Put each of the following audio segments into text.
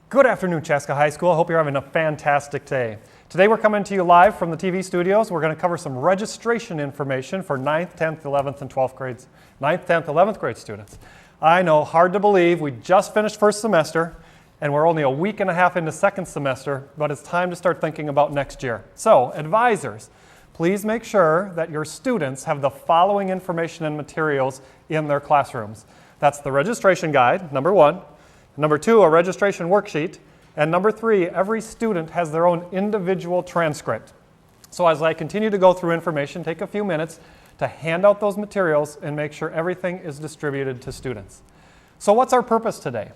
Good afternoon, Chaska High School. I hope you're having a fantastic day. Today we're coming to you live from the TV studios. We're going to cover some registration information for 9th, 10th, 11th, and 12th grades, 9th, 10th, 11th grade students. I know, hard to believe, we just finished first semester and we're only a week and a half into second semester, but it's time to start thinking about next year. So, advisors, please make sure that your students have the following information and materials in their classrooms. That's the registration guide, number one. Number two, a registration worksheet. And number three, every student has their own individual transcript. So as I continue to go through information, take a few minutes to hand out those materials and make sure everything is distributed to students. So what's our purpose today?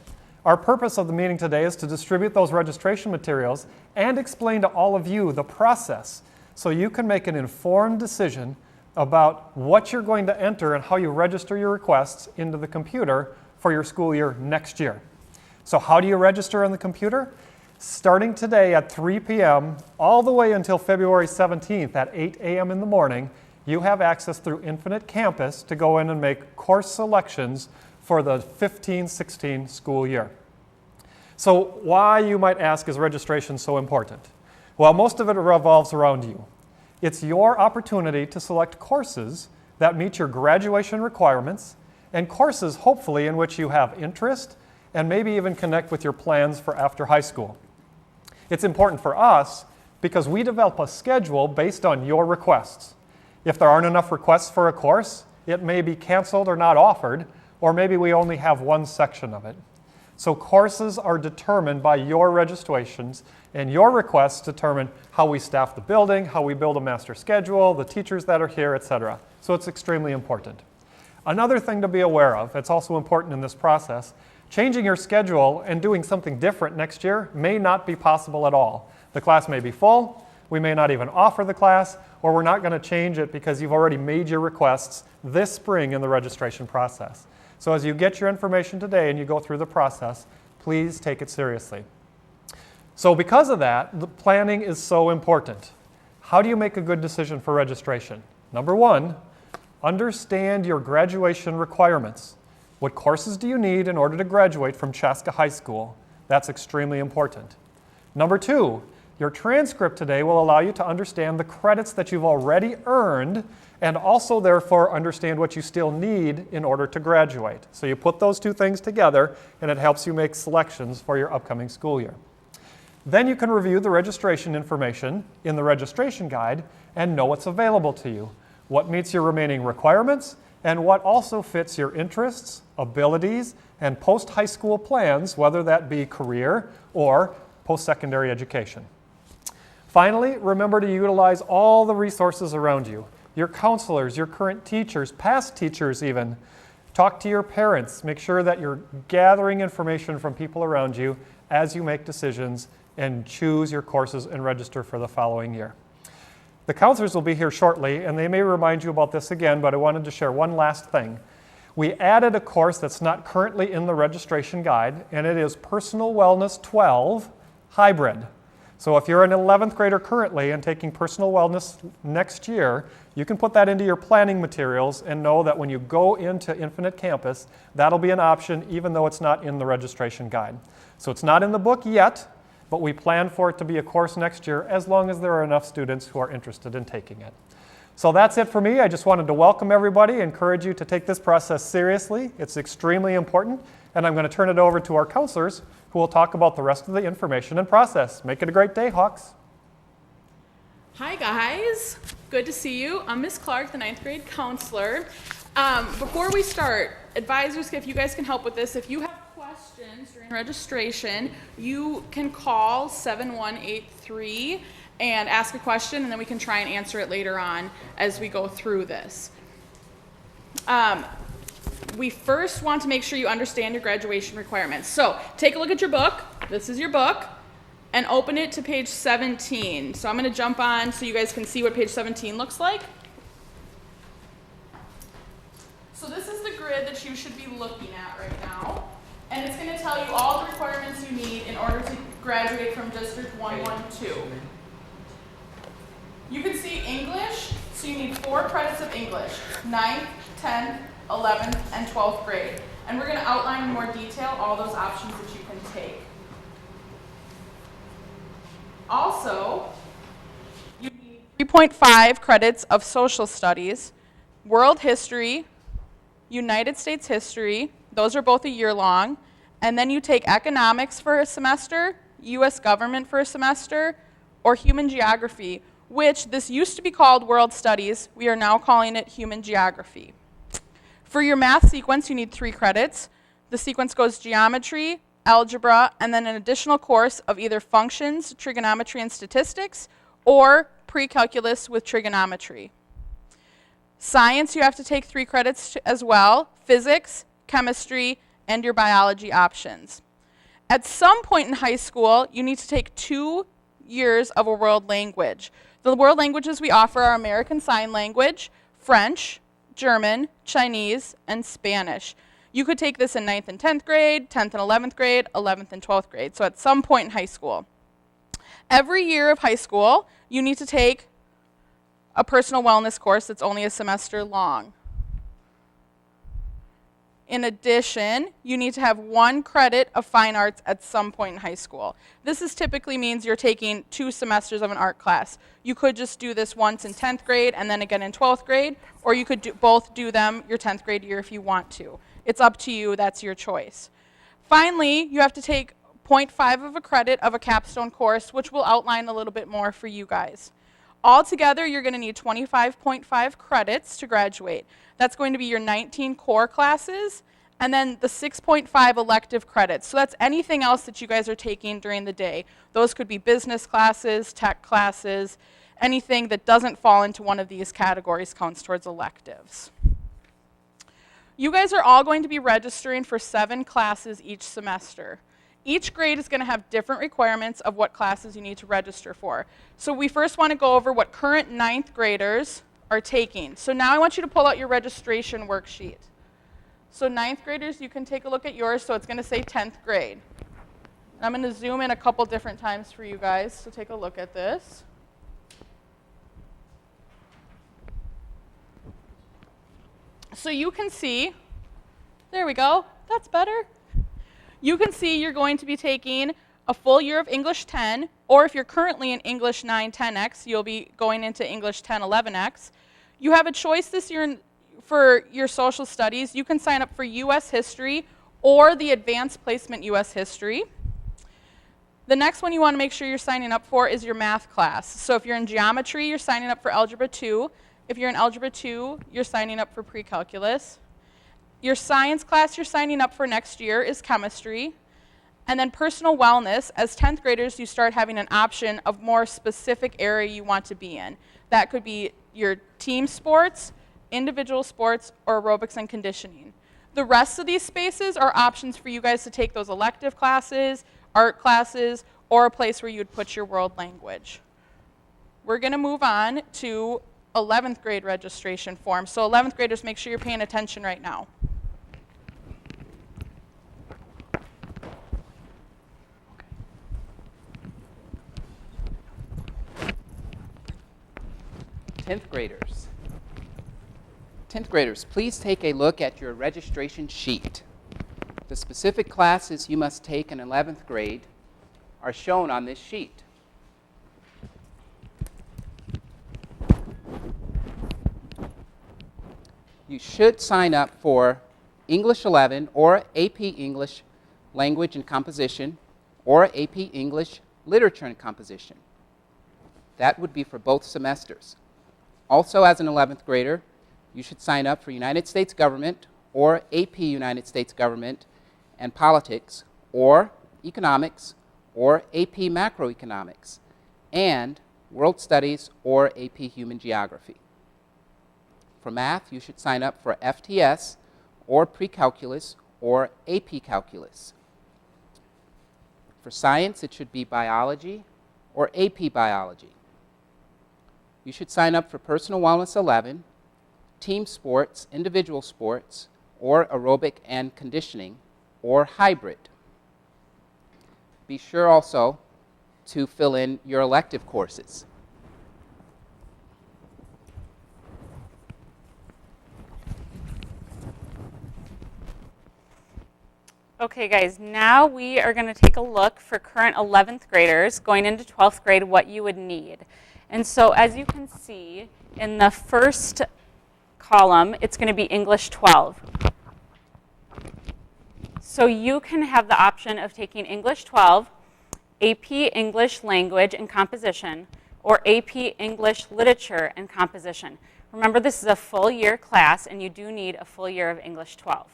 Our purpose of the meeting today is to distribute those registration materials and explain to all of you the process so you can make an informed decision about what you're going to enter and how you register your requests into the computer for your school year next year. So how do you register on the computer? Starting today at 3 p.m. all the way until February 17th at 8 a.m. in the morning, you have access through Infinite Campus to go in and make course selections for the 15-16 school year. So why, you might ask, is registration so important? Well, most of it revolves around you. It's your opportunity to select courses that meet your graduation requirements and courses, hopefully, in which you have interest and maybe even connect with your plans for after high school. It's important for us because we develop a schedule based on your requests. If there aren't enough requests for a course, it may be canceled or not offered, or maybe we only have one section of it. So courses are determined by your registrations, and your requests determine how we staff the building, how we build a master schedule, the teachers that are here, etc. So it's extremely important. Another thing to be aware of, it's also important in this process, changing your schedule and doing something different next year may not be possible at all. The class may be full, we may not even offer the class, or we're not going to change it because you've already made your requests this spring in the registration process. So as you get your information today and you go through the process, please take it seriously. So because of that, the planning is so important. How do you make a good decision for registration? Number one, understand your graduation requirements. What courses do you need in order to graduate from Chaska High School? That's extremely important. Number two, your transcript today will allow you to understand the credits that you've already earned and also therefore understand what you still need in order to graduate. So you put those two things together and it helps you make selections for your upcoming school year. Then you can review the registration information in the registration guide and know what's available to you, what meets your remaining requirements, and what also fits your interests, abilities, and post-high school plans, whether that be career or post-secondary education. Finally, remember to utilize all the resources around you. Your counselors, your current teachers, past teachers even. Talk to your parents. Make sure that you're gathering information from people around you as you make decisions and choose your courses and register for the following year. The counselors will be here shortly, and they may remind you about this again, but I wanted to share one last thing. We added a course that's not currently in the registration guide, and it is Personal Wellness 12 Hybrid. So if you're an 11th grader currently and taking Personal Wellness next year, you can put that into your planning materials and know that when you go into Infinite Campus, that'll be an option even though it's not in the registration guide. So it's not in the book yet, but we plan for it to be a course next year as long as there are enough students who are interested in taking it. So that's it for me. I just wanted to welcome everybody, encourage you to take this process seriously. It's extremely important, and I'm going to turn it over to our counselors who will talk about the rest of the information and process. Make it a great day, Hawks. Hi guys, good to see you. I'm Miss Clark, the 9th grade counselor. Before we start, advisors, if you guys can help with this, if you have questions during registration, you can call 7183 and ask a question, and then we can try and answer it later on as we go through this. We first want to make sure you understand your graduation requirements. So take a look at your book. This is your book. And open it to page 17. So I'm going to jump on so you guys can see what page 17 looks like. So this is the grid that you should be looking at right now. And it's going to tell you all the requirements you need in order to graduate from District 112. You can see English, so you need 4 credits of English, 9th, 10th, 11th, and 12th grade. And we're going to outline in more detail all those options that you can take. Also, you need 3.5 credits of social studies, world history, United States history, those are both a year long, and then you take economics for a semester, US government for a semester, or human geography, which this used to be called world studies. We are now calling it human geography. For your math sequence, you need 3 credits. The sequence goes geometry, algebra, and then an additional course of either functions, trigonometry and statistics, or pre-calculus with trigonometry. Science, you have to take 3 credits as well, physics, chemistry, and your biology options. At some point in high school, you need to take 2 years of a world language. The world languages we offer are American Sign Language, French, German, Chinese, and Spanish. You could take this in 9th and 10th grade, 10th and 11th grade, 11th and 12th grade, so at some point in high school. Every year of high school, you need to take a personal wellness course that's only a semester long. In addition, you need to have 1 credit of fine arts at some point in high school. This typically means you're taking 2 semesters of an art class. You could just do this once in 10th grade and then again in 12th grade, or you could both do them your 10th grade year if you want to. It's up to you, that's your choice. Finally, you have to take 0.5 of a credit of a capstone course, which we'll outline a little bit more for you guys. Altogether, you're going to need 25.5 credits to graduate. That's going to be your 19 core classes, and then the 6.5 elective credits. So that's anything else that you guys are taking during the day. Those could be business classes, tech classes, anything that doesn't fall into one of these categories counts towards electives. You guys are all going to be registering for 7 classes each semester. Each grade is going to have different requirements of what classes you need to register for. So we first want to go over what current 9th graders are taking. So now I want you to pull out your registration worksheet. So 9th graders, you can take a look at yours. So it's going to say 10th grade. And I'm going to zoom in a couple different times for you guys. So take a look at this. So you can see, there we go, that's better. You can see you're going to be taking a full year of English 10, or if you're currently in English 9 10X, you'll be going into English 10 11X. You have a choice this year for your social studies. You can sign up for US History or the Advanced Placement US History. The next one you want to make sure you're signing up for is your math class. So if you're in geometry, you're signing up for Algebra 2. If you're in Algebra 2, you're signing up for pre-calculus. Your science class you're signing up for next year is chemistry. And then personal wellness, as 10th graders, you start having an option of more specific area you want to be in. That could be your team sports, individual sports, or aerobics and conditioning. The rest of these spaces are options for you guys to take those elective classes, art classes, or a place where you would put your world language. We're going to move on to 11th grade registration form. So 11th graders, make sure you're paying attention right now. 10th graders. 10th graders, please take a look at your registration sheet. The specific classes you must take in 11th grade are shown on this sheet. You should sign up for English 11 or AP English Language and Composition or AP English Literature and Composition. That would be for both semesters. Also, as an 11th grader, you should sign up for United States Government or AP United States Government and Politics or Economics or AP Macroeconomics and World Studies or AP Human Geography. For math, you should sign up for FTS or Pre-Calculus or AP Calculus. For science, it should be Biology or AP Biology. You should sign up for Personal Wellness 11, Team Sports, Individual Sports, or Aerobic and Conditioning, or Hybrid. Be sure also to fill in your elective courses. Okay, guys, now we are going to take a look for current 11th graders going into 12th grade what you would need. And so as you can see, in the first column, it's going to be English 12. So you can have the option of taking English 12, AP English Language and Composition, or AP English Literature and Composition. Remember, this is a full year class, and you do need a full year of English 12.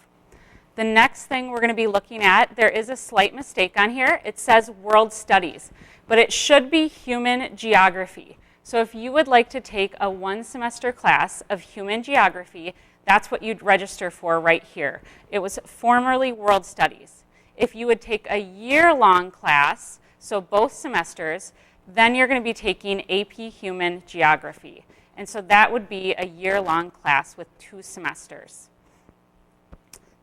The next thing we're going to be looking at, there is a slight mistake on here. It says World Studies, but it should be Human Geography. So if you would like to take a one-semester class of Human Geography, that's what you'd register for right here. It was formerly World Studies. If you would take a year-long class, so both semesters, then you're going to be taking AP Human Geography. And so that would be a year-long class with 2 semesters.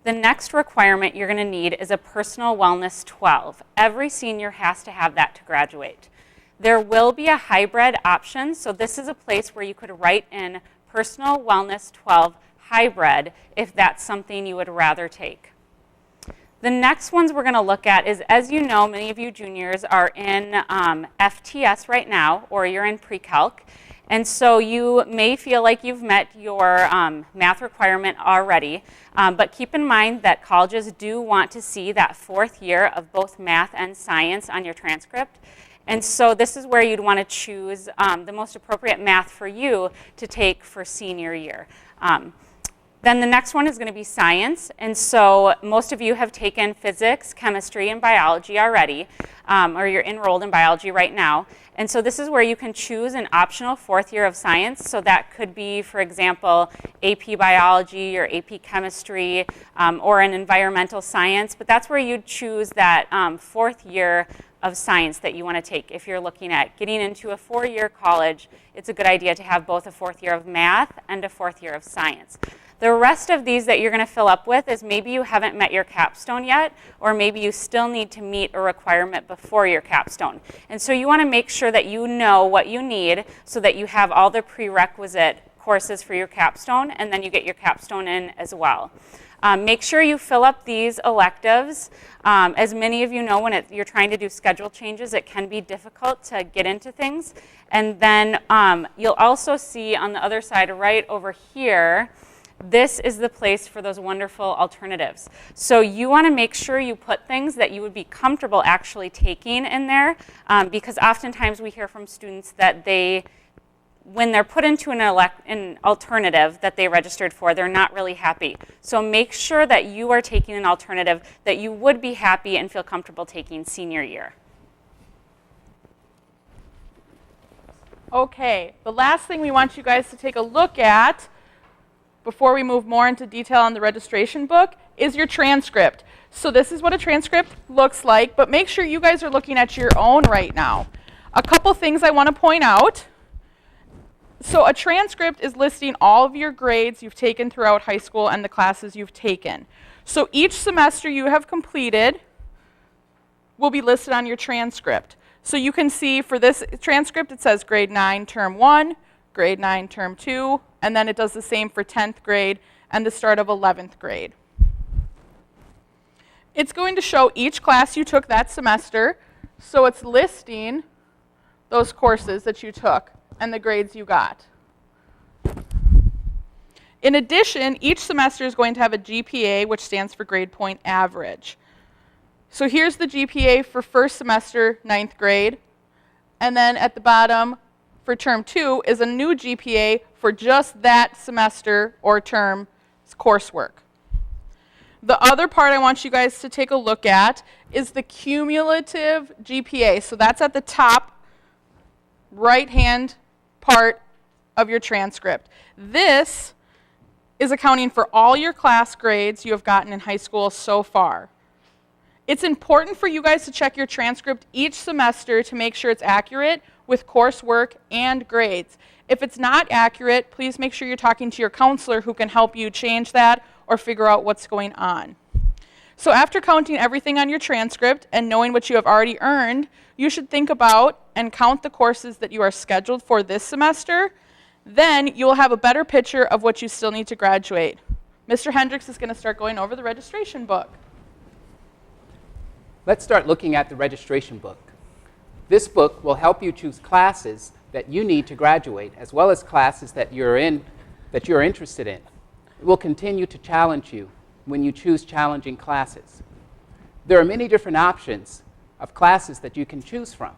The next requirement you're going to need is a Personal Wellness 12. Every senior has to have that to graduate. There will be a hybrid option, so this is a place where you could write in Personal Wellness 12 hybrid if that's something you would rather take. The next ones we're going to look at is, as you know, many of you juniors are in FTS right now, or you're in pre-calc. And so you may feel like you've met your math requirement already, but keep in mind that colleges do want to see that 4th year of both math and science on your transcript. And so this is where you'd want to choose the most appropriate math for you to take for senior year. Then the next one is going to be science. And so most of you have taken physics, chemistry, and biology already, or you're enrolled in biology right now. And so this is where you can choose an optional 4th year of science. So that could be, for example, AP biology or AP chemistry or an environmental science. But that's where you'd choose that 4th year of science that you want to take. If you're looking at getting into a 4-year college, it's a good idea to have both a 4th year of math and a 4th year of science. The rest of these that you're going to fill up with is maybe you haven't met your capstone yet, or maybe you still need to meet a requirement before your capstone. And so you want to make sure that you know what you need so that you have all the prerequisite courses for your capstone, and then you get your capstone in as well. Make sure you fill up these electives. As many of you know, when you're trying to do schedule changes, it can be difficult to get into things. And then you'll also see on the other side right over here, this is the place for those wonderful alternatives. So you want to make sure you put things that you would be comfortable actually taking in there, because oftentimes we hear from students that when they're put into an alternative that they registered for, they're not really happy. So make sure that you are taking an alternative that you would be happy and feel comfortable taking senior year. Okay, the last thing we want you guys to take a look at before we move more into detail on the registration book is your transcript. So this is what a transcript looks like, but make sure you guys are looking at your own right now. A couple things I want to point out. So a transcript is listing all of your grades you've taken throughout high school and the classes you've taken. So each semester you have completed will be listed on your transcript. So you can see for this transcript it says grade 9 term 1, grade 9 term 2, and then it does the same for 10th grade and the start of 11th grade. It's going to show each class you took that semester, so it's listing those courses that you took and the grades you got. In addition, each semester is going to have a GPA, which stands for grade point average. So here's the GPA for first semester, 9th grade, and then at the bottom for term 2 is a new GPA for just that semester or term's coursework. The other part I want you guys to take a look at is the cumulative GPA. So that's at the top right-hand part of your transcript. This is accounting for all your class grades you have gotten in high school so far. It's important for you guys to check your transcript each semester to make sure it's accurate with coursework and grades. If it's not accurate, please make sure you're talking to your counselor who can help you change that or figure out what's going on. So after counting everything on your transcript and knowing what you have already earned, you should think about and count the courses that you are scheduled for this semester. Then you will have a better picture of what you still need to graduate. Mr. Hendricks is going to start going over the registration book. Let's start looking at the registration book. This book will help you choose classes that you need to graduate, as well as classes that you're interested in. It will continue to challenge you when you choose challenging classes. There are many different options of classes that you can choose from.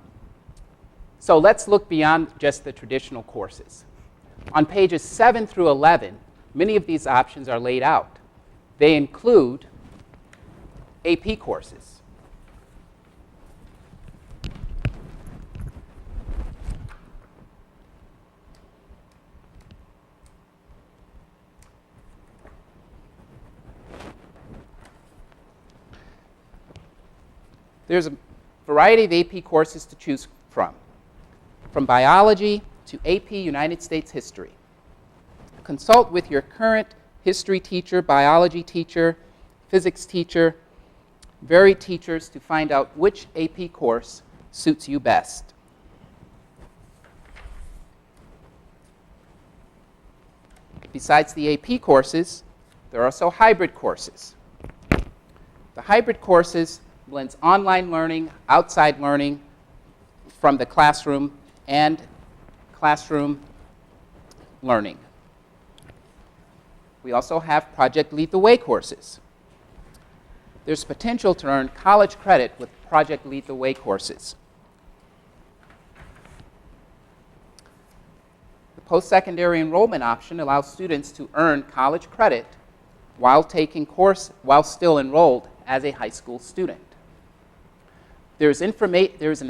So let's look beyond just the traditional courses. On pages 7 through 11, many of these options are laid out. They include AP courses. There's a variety of AP courses to choose from biology to AP United States history. Consult with your current history teacher, biology teacher, physics teacher, varied teachers to find out which AP course suits you best. Besides the AP courses, there are also hybrid courses. The hybrid courses blends online learning, outside learning from the classroom, and classroom learning. We also have Project Lead the Way courses. There's potential to earn college credit with Project Lead the Way courses. The post-secondary enrollment option allows students to earn college credit while still enrolled as a high school student. There's an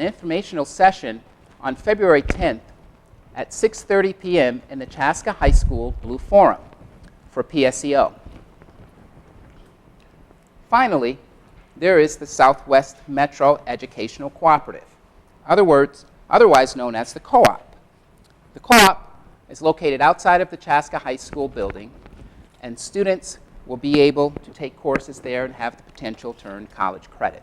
informational session on February 10th at 6:30 p.m. in the Chaska High School Blue Forum for PSEO. Finally, there is the Southwest Metro Educational Cooperative, otherwise known as the Co-op. The Co-op is located outside of the Chaska High School building, and students will be able to take courses there and have the potential to earn college credit.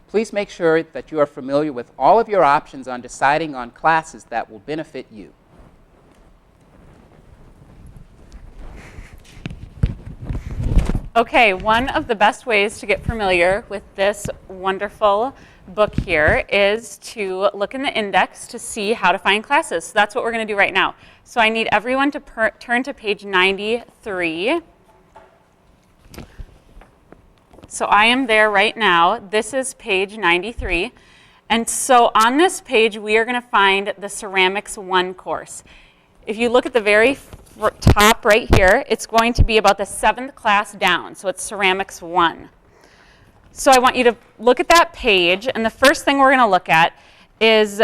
Please make sure that you are familiar with all of your options on deciding on classes that will benefit you. Okay, one of the best ways to get familiar with this wonderful book here is to look in the index to see how to find classes. So that's what we're going to do right now. So I need everyone to turn to page 93. So I am there right now. This is page 93. And so on this page, we are going to find the Ceramics 1 course. If you look at the very top right here, it's going to be about the 7th class down. So it's Ceramics 1. So I want you to look at that page. And the first thing we're going to look at is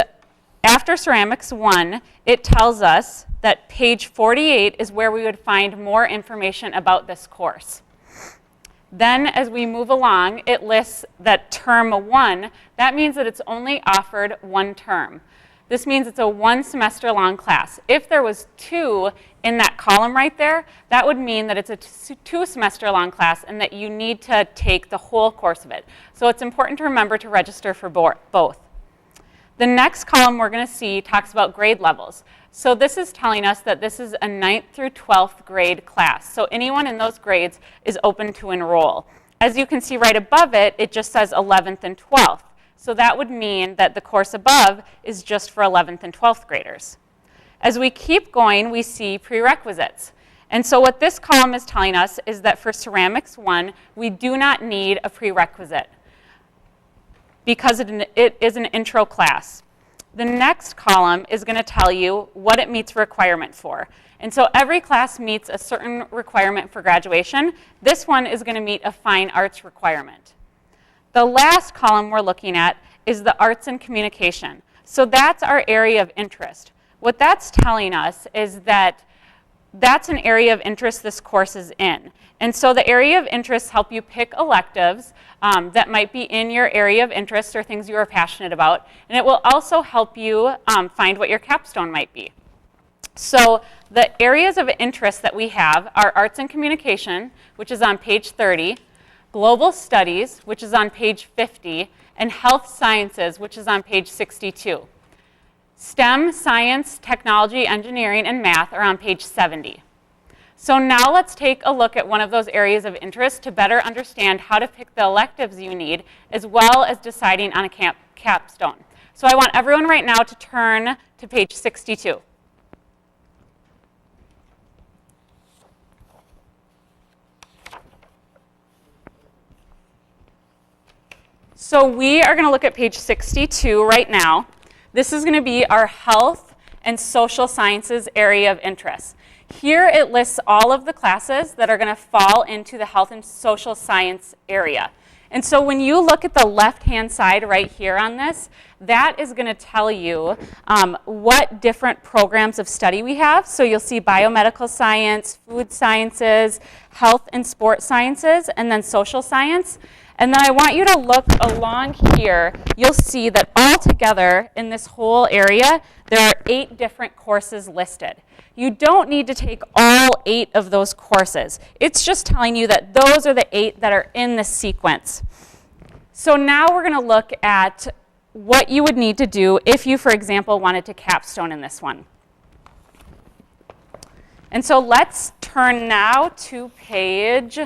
after Ceramics 1, it tells us that page 48 is where we would find more information about this course. Then as we move along, it lists that term 1. That means that it's only offered one term. This means it's a 1 semester long class. If there was 2 in that column right there, that would mean that it's a 2 semester long class and that you need to take the whole course of it. So it's important to remember to register for both. The next column we're going to see talks about grade levels. So this is telling us that this is a 9th through 12th grade class. So anyone in those grades is open to enroll. As you can see right above it, it just says 11th and 12th. So that would mean that the course above is just for 11th and 12th graders. As we keep going, we see prerequisites. And so what this column is telling us is that for Ceramics 1, we do not need a prerequisite because it is an intro class. The next column is going to tell you what it meets requirement for. And so every class meets a certain requirement for graduation. This one is going to meet a fine arts requirement. The last column we're looking at is the arts and communication. So that's our area of interest. What that's telling us is that that's an area of interest this course is in. And so the area of interest help you pick electives that might be in your area of interest or things you are passionate about. And it will also help you find what your capstone might be. So the areas of interest that we have are arts and communication, which is on page 30, global studies, which is on page 50, and health sciences, which is on page 62. STEM, science, technology, engineering, and math are on page 70. So now let's take a look at one of those areas of interest to better understand how to pick the electives you need, as well as deciding on a capstone. So I want everyone right now to turn to page 62. So we are going to look at page 62 right now. This is going to be our health and social sciences area of interest. Here it lists all of the classes that are going to fall into the health and social science area. And so when you look at the left-hand side right here on this, that is going to tell you what different programs of study we have. So you'll see biomedical science, food sciences, health and sport sciences, and then social science. And then I want you to look along here. You'll see that all together in this whole area, there are 8 different courses listed. You don't need to take all 8 of those courses. It's just telling you that those are the 8 that are in the sequence. So now we're going to look at what you would need to do if you, for example, wanted to capstone in this one. And so let's turn now to page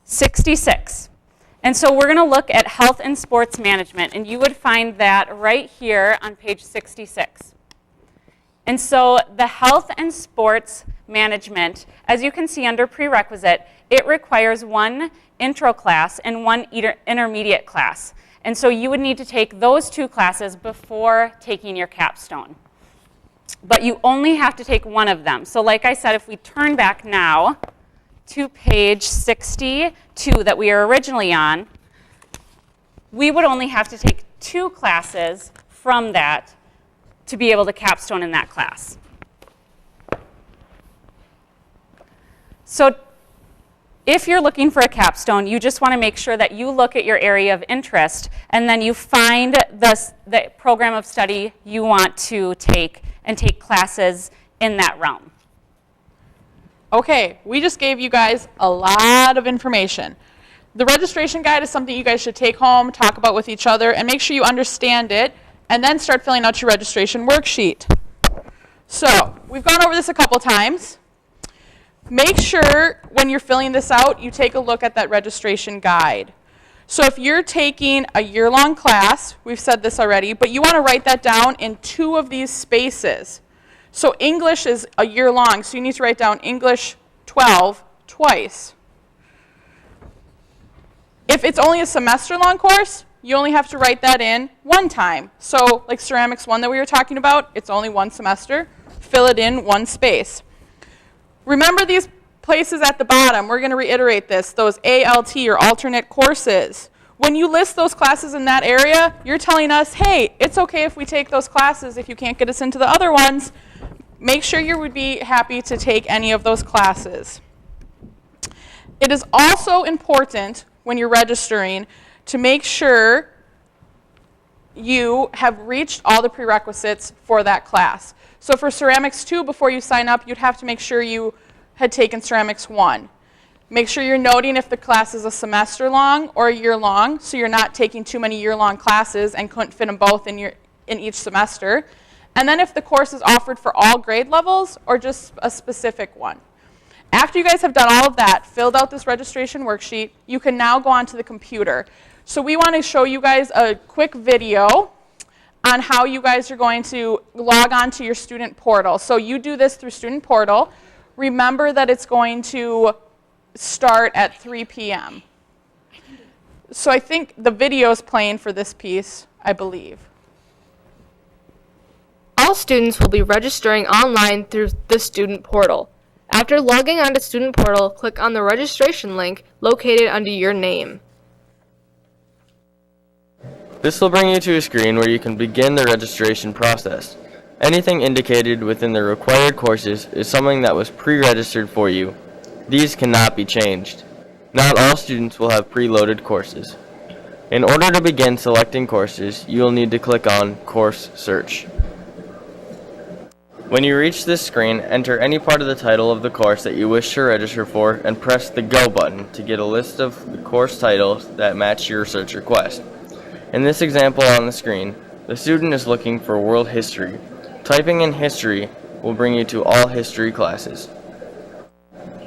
66. And so we're going to look at health and sports management, and you would find that right here on page 66. And so the health and sports management, as you can see under prerequisite, it requires 1 intro class and 1 intermediate class. And so you would need to take those 2 classes before taking your capstone. But you only have to take 1 of them. So like I said, if we turn back now to page 62 that we were originally on, we would only have to take 2 classes from that to be able to capstone in that class. So if you're looking for a capstone, you just want to make sure that you look at your area of interest and then you find the program of study you want to take and take classes in that realm. Okay, we just gave you guys a lot of information. The registration guide is something you guys should take home, talk about with each other, and make sure you understand it, and then start filling out your registration worksheet. So, we've gone over this a couple times. Make sure when you're filling this out, you take a look at that registration guide. So if you're taking a year-long class, we've said this already, but you want to write that down in 2 of these spaces. So English is a year long, so you need to write down English 12 twice. If it's only a semester-long course, you only have to write that in 1 time. So like Ceramics 1 that we were talking about, it's only 1 semester. Fill it in 1 space. Remember these places at the bottom. We're going to reiterate this, those ALT or alternate courses. When you list those classes in that area, you're telling us, hey, it's okay if we take those classes if you can't get us into the other ones. Make sure you would be happy to take any of those classes. It is also important when you're registering to make sure you have reached all the prerequisites for that class. So for Ceramics 2, before you sign up, you'd have to make sure you had taken Ceramics 1. Make sure you're noting if the class is a semester long or a year long, so you're not taking too many year-long classes and couldn't fit them both in each semester. And then if the course is offered for all grade levels or just a specific one. After you guys have done all of that, filled out this registration worksheet, you can now go onto the computer. So we want to show you guys a quick video on how you guys are going to log on to your student portal. So you do this through Student Portal. Remember that it's going to start at 3 p.m. So I think the video is playing for this piece, I believe. All students will be registering online through the Student Portal. After logging onto Student Portal, click on the registration link located under your name. This will bring you to a screen where you can begin the registration process. Anything indicated within the required courses is something that was pre-registered for you. These cannot be changed. Not all students will have preloaded courses. In order to begin selecting courses, you will need to click on Course Search. When you reach this screen, enter any part of the title of the course that you wish to register for and press the Go button to get a list of the course titles that match your search request. In this example on the screen, the student is looking for World History. Typing in history will bring you to all history classes.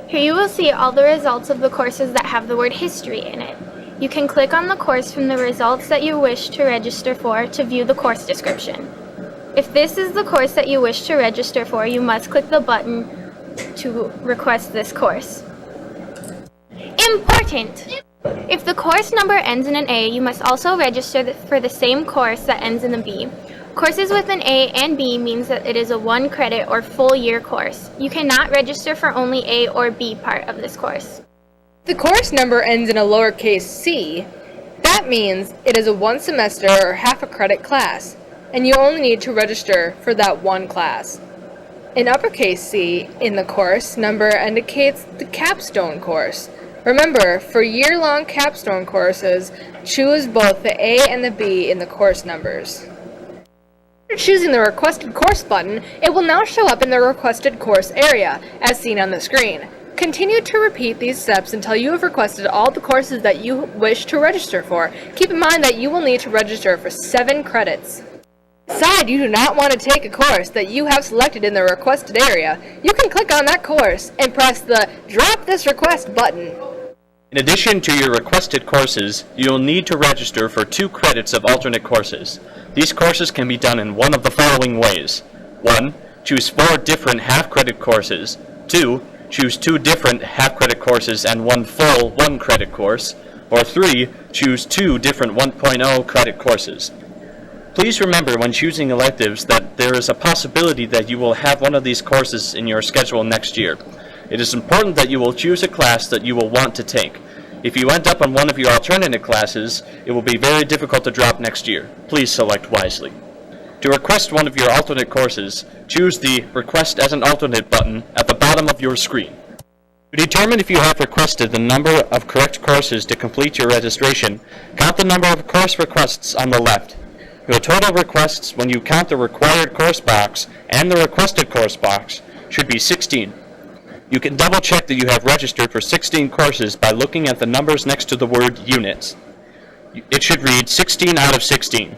Here you will see all the results of the courses that have the word history in it. You can click on the course from the results that you wish to register for to view the course description. If this is the course that you wish to register for, you must click the button to request this course. Important! If the course number ends in an A, you must also register for the same course that ends in a B. Courses with an A and B means that it is a 1 credit or full year course. You cannot register for only A or B part of this course. If the course number ends in a lowercase c, that means it is a 1 semester or half a credit class, and you only need to register for that one class. An uppercase C in the course number indicates the capstone course. Remember, for year-long capstone courses, choose both the A and the B in the course numbers. After choosing the Requested Course button, it will now show up in the Requested Course area, as seen on the screen. Continue to repeat these steps until you have requested all the courses that you wish to register for. Keep in mind that you will need to register for 7 credits. Decide you do not want to take a course that you have selected in the requested area, you can click on that course and press the Drop This Request button. In addition to your requested courses, you will need to register for 2 credits of alternate courses. These courses can be done in one of the following ways. 1. Choose 4 different half-credit courses. 2. Choose 2 different half-credit courses and 1 full 1-credit course. Or 3. Choose 2 different 1.0 credit courses. Please remember when choosing electives that there is a possibility that you will have one of these courses in your schedule next year. It is important that you will choose a class that you will want to take. If you end up on one of your alternative classes, it will be very difficult to drop next year. Please select wisely. To request one of your alternate courses, choose the Request as an Alternate button at the bottom of your screen. To determine if you have requested the number of correct courses to complete your registration, count the number of course requests on the left. Your total requests when you count the required course box and the requested course box should be 16. You can double check that you have registered for 16 courses by looking at the numbers next to the word units. It should read 16 out of 16.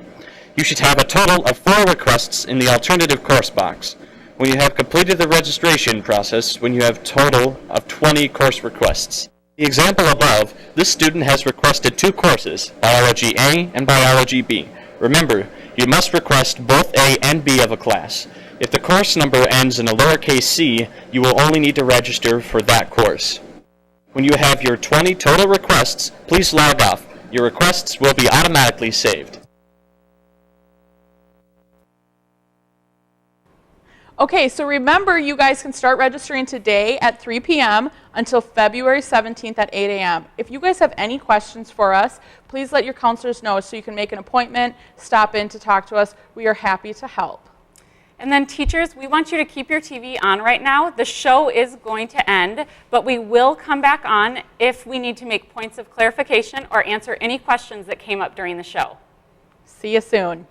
You should have a total of 4 requests in the alternative course box. When you have completed the registration process, when you have a total of 20 course requests. In the example above, this student has requested 2 courses, Biology A and Biology B. Remember, you must request both A and B of a class. If the course number ends in a lowercase c, you will only need to register for that course. When you have your 20 total requests, please log off. Your requests will be automatically saved. Okay, so remember you guys can start registering today at 3 p.m. until February 17th at 8 a.m. If you guys have any questions for us, please let your counselors know so you can make an appointment, stop in to talk to us. We are happy to help. And then teachers, we want you to keep your TV on right now. The show is going to end, but we will come back on if we need to make points of clarification or answer any questions that came up during the show. See you soon.